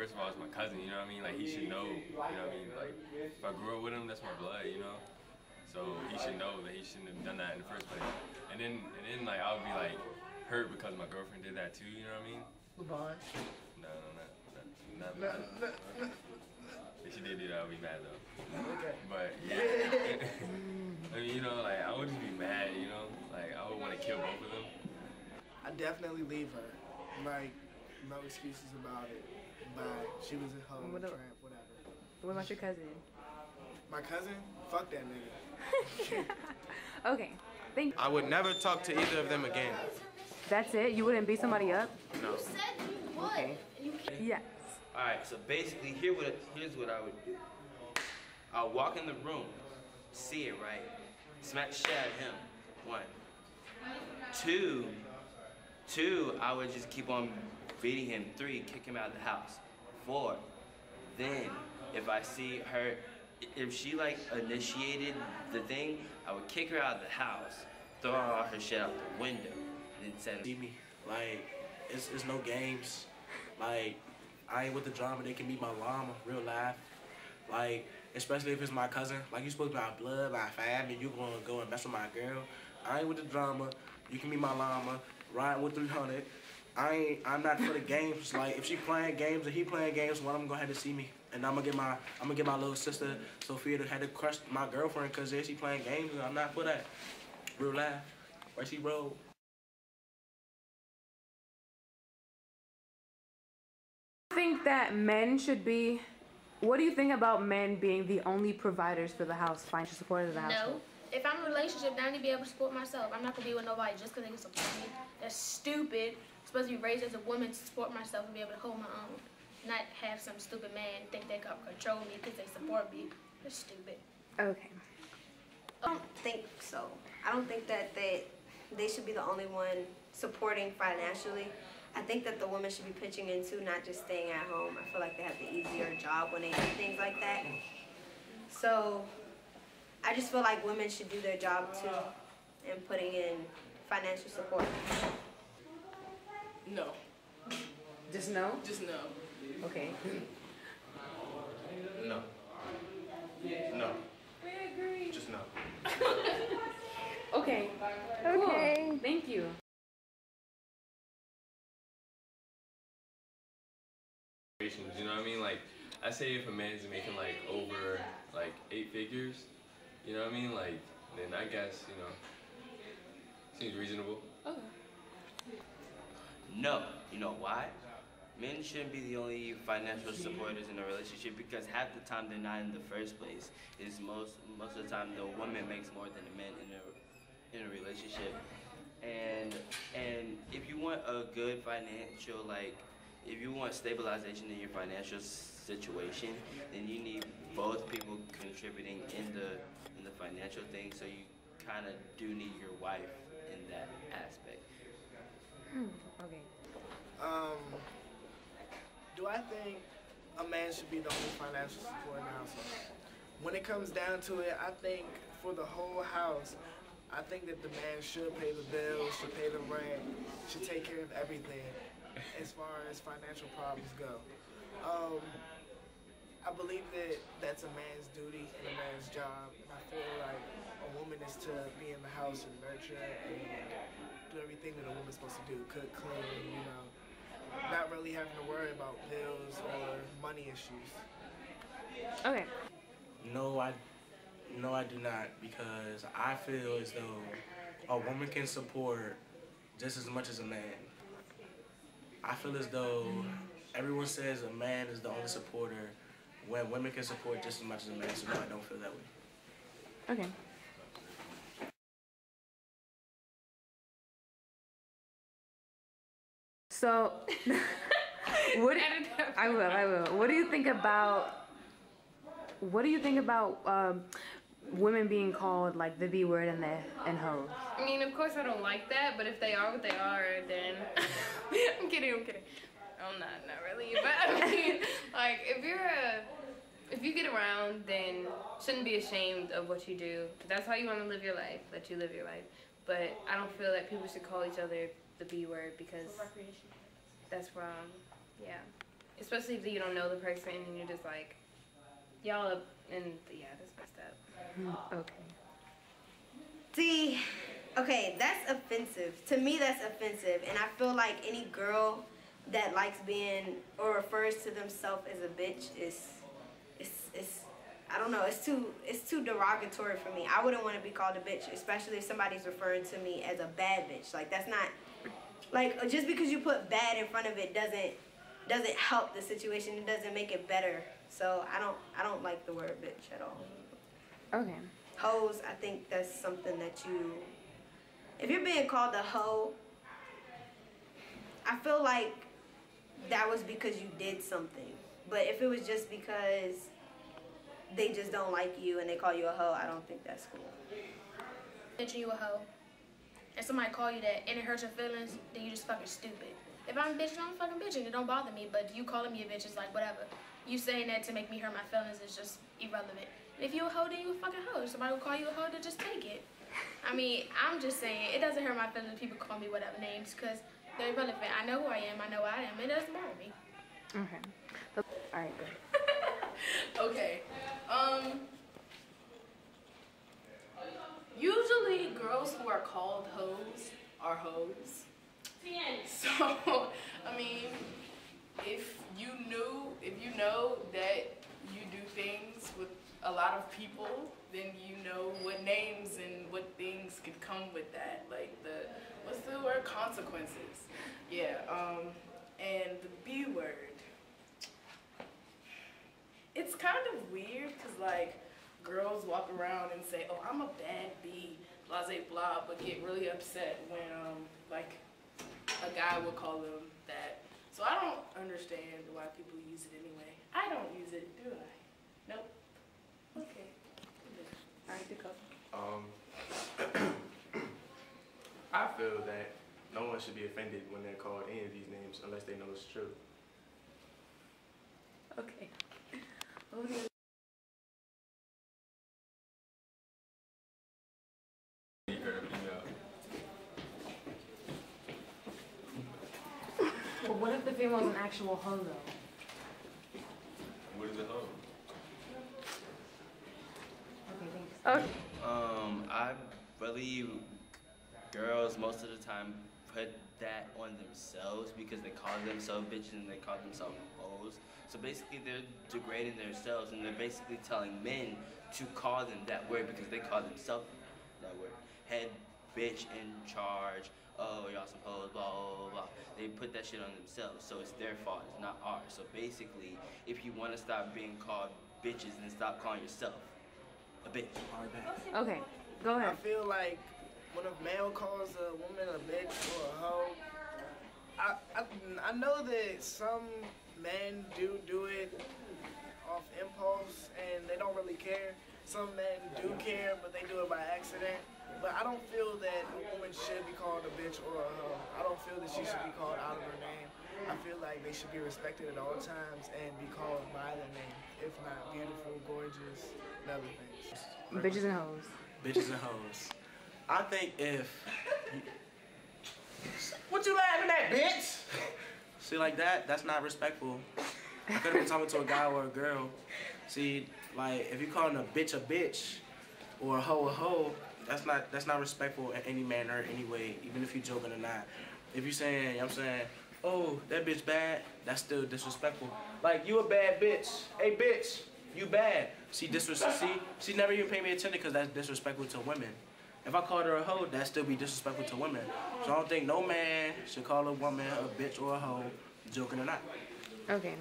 first of all, it's my cousin, you know what I mean? Like, he should know, you know what I mean? Like, if I grew up with him, that's my blood, you know? So he should know that he shouldn't have done that in the first place. And then like, I would be like hurt because my girlfriend did that too, you know what I mean? LeVon. No. If she did do that, I would be mad though. Okay. But yeah. I mean, you know, like, I would just be mad, you know? Like, I would want to kill both of them. I definitely leave her. Like, no excuses about it. Bye. She was a hoe, tramp, whatever. What about your cousin? My cousin? Fuck that nigga. Okay. Thank you. I would never talk to either of them again. That's it? You wouldn't beat somebody up? No. You said you would. Okay. Yes. Alright, so basically here's what I would do. I'll walk in the room, see it right, smack the shit out of him. 1. 2, I would just keep on beating him. 3, kick him out of the house. 4, then if I see her, if she like initiated the thing, I would kick her out of the house, throw all her shit out the window, and then send See me, like, it's no games. Like, I ain't with the drama. They can meet my llama, real life. Like, especially if it's my cousin. Like, you supposed to be my blood, my family. You gonna go and mess with my girl. I ain't with the drama. You can meet my llama, riding with 300. I'm not for the games. Like, if she playing games or he playing games, one of them gonna have to see me, and I'm gonna get my little sister Sophia to have to crush my girlfriend because she playing games. And I'm not for that. Real life, where she roll. I think that men should be. What do you think about men being the only providers for the house, financial support of the household? No. If I'm in a relationship, then I need to be able to support myself. I'm not gonna be with nobody just because they can support me. That's stupid. I'm supposed to be raised as a woman to support myself and be able to hold my own. Not have some stupid man think they can control me because they support me. That's stupid. Okay. I don't think so. I don't think that they should be the only one supporting financially. I think that the woman should be pitching in too, not just staying at home. I feel like they have the easier job when they do things like that. So I just feel like women should do their job too and putting in financial support. No. Just no? Just no. Okay. No. No. We agree. Just no. Okay. Okay. Cool. Thank you. You know what I mean? Like, I say if a man's making like over like 8 figures, you know what I mean? Like, then I guess, you know, seems reasonable. Okay. No. You know why? Men shouldn't be the only financial supporters in a relationship because half the time they're not in the first place. It's most of the time the woman makes more than the man in a relationship. And if you want a good financial, like, if you want stabilization in your financial situation, then you need both people contributing in the financial thing. So you kind of do need your wife in that aspect. Okay. Do I think a man should be the only financial support in the household? When it comes down to it, I think for the whole house, I think that the man should pay the bills, should pay the rent, should take care of everything as far as financial problems go. I believe that that's a man's duty and a man's job. And I feel like a woman is to be in the house and nurture and do everything that a woman's supposed to do, cook, clean, you know, not really having to worry about bills or money issues. Okay. No, I do not, because I feel as though a woman can support just as much as a man. I feel as though everyone says a man is the only supporter when women can support just as much as a man, so no, I don't feel that way. Okay. So, I will. What do you think about women being called like the B word and hoes? I mean, of course I don't like that, but if they are what they are, then I'm kidding. I'm not really. But I mean, like, if you get around, then shouldn't be ashamed of what you do. If that's how you want to live your life, let you live your life. But I don't feel that people should call each other the B word because that's wrong. Yeah. especially if you don't know the person and you're just like, y'all up, and yeah, that's messed up. Okay. See, okay, that's offensive. To me, that's offensive. And I feel like any girl that likes being or refers to themselves as a bitch is I don't know, it's too derogatory for me. I wouldn't want to be called a bitch, especially if somebody's referring to me as a bad bitch. Like, that's not, like, just because you put bad in front of it doesn't help the situation. It doesn't make it better. So I don't like the word bitch at all. Okay. Hoes, I think that's something that if you're being called a hoe, I feel like that was because you did something. But if it was just because they just don't like you and they call you a hoe, I don't think that's cool. Bitching you a hoe, and somebody call you that and it hurts your feelings, then you just fucking stupid. If I'm bitching, I'm fucking bitching. It don't bother me, but you calling me a bitch is like, whatever. You saying that to make me hurt my feelings is just irrelevant. If you a hoe, then you a fucking hoe. Somebody will call you a hoe, then just take it. I mean, I'm just saying, it doesn't hurt my feelings when people call me whatever names, because they're irrelevant. I know who I am. I know what I am. It doesn't bother me. Okay. All right, good. Okay. Usually girls who are called hoes are hoes. So, I mean, if you know that you do things with a lot of people, then you know what names and what things could come with that. Like what's the word? Consequences. Yeah, and the B word. It's kind of weird because, like, girls walk around and say, oh, I'm a bad B, blah, blah, blah, but get really upset when, like, a guy would call them that. So I don't understand why people use it anyway. I don't use it, do I? Nope. Okay. All right, Dakota. I feel that no one should be offended when they're called any of these names unless they know it's true. Okay. But what if the female's an actual hoe, though? What is a hoe? Okay, thanks. Okay. I believe girls most of the time put that on themselves because they call themselves bitches and they call themselves hoes. So basically they're degrading themselves and they're basically telling men to call them that word because they call themselves that word. Head, bitch, in charge, oh, y'all suppose, blah, blah, blah. They put that shit on themselves, so it's their fault, it's not ours. So basically, if you want to stop being called bitches, then stop calling yourself a bitch. Okay, go ahead. I feel like when a male calls a woman a bitch or a hoe, I know that some men do it off impulse and they don't really care. Some men do care, but they do it by accident. But I don't feel that a woman should be called a bitch or a hoe. I don't feel that she should be called out of her name. I feel like they should be respected at all times and be called by their name. If not beautiful, gorgeous, and other things. Bitches and hoes. Bitches and hoes. I think what you laughing at, bitch? See, like that's not respectful. I could have been talking to a guy or a girl. See, like, if you calling a bitch or a hoe, that's not respectful in any manner, any way, even if you joking or not. If you saying, I'm saying, oh, that bitch bad, that's still disrespectful. Like, you a bad bitch. Hey, bitch, you bad. She never even paid me attention because that's disrespectful to women. If I called her a hoe, that'd still be disrespectful to women. So I don't think no man should call a woman a bitch or a hoe, joking or not. Okay.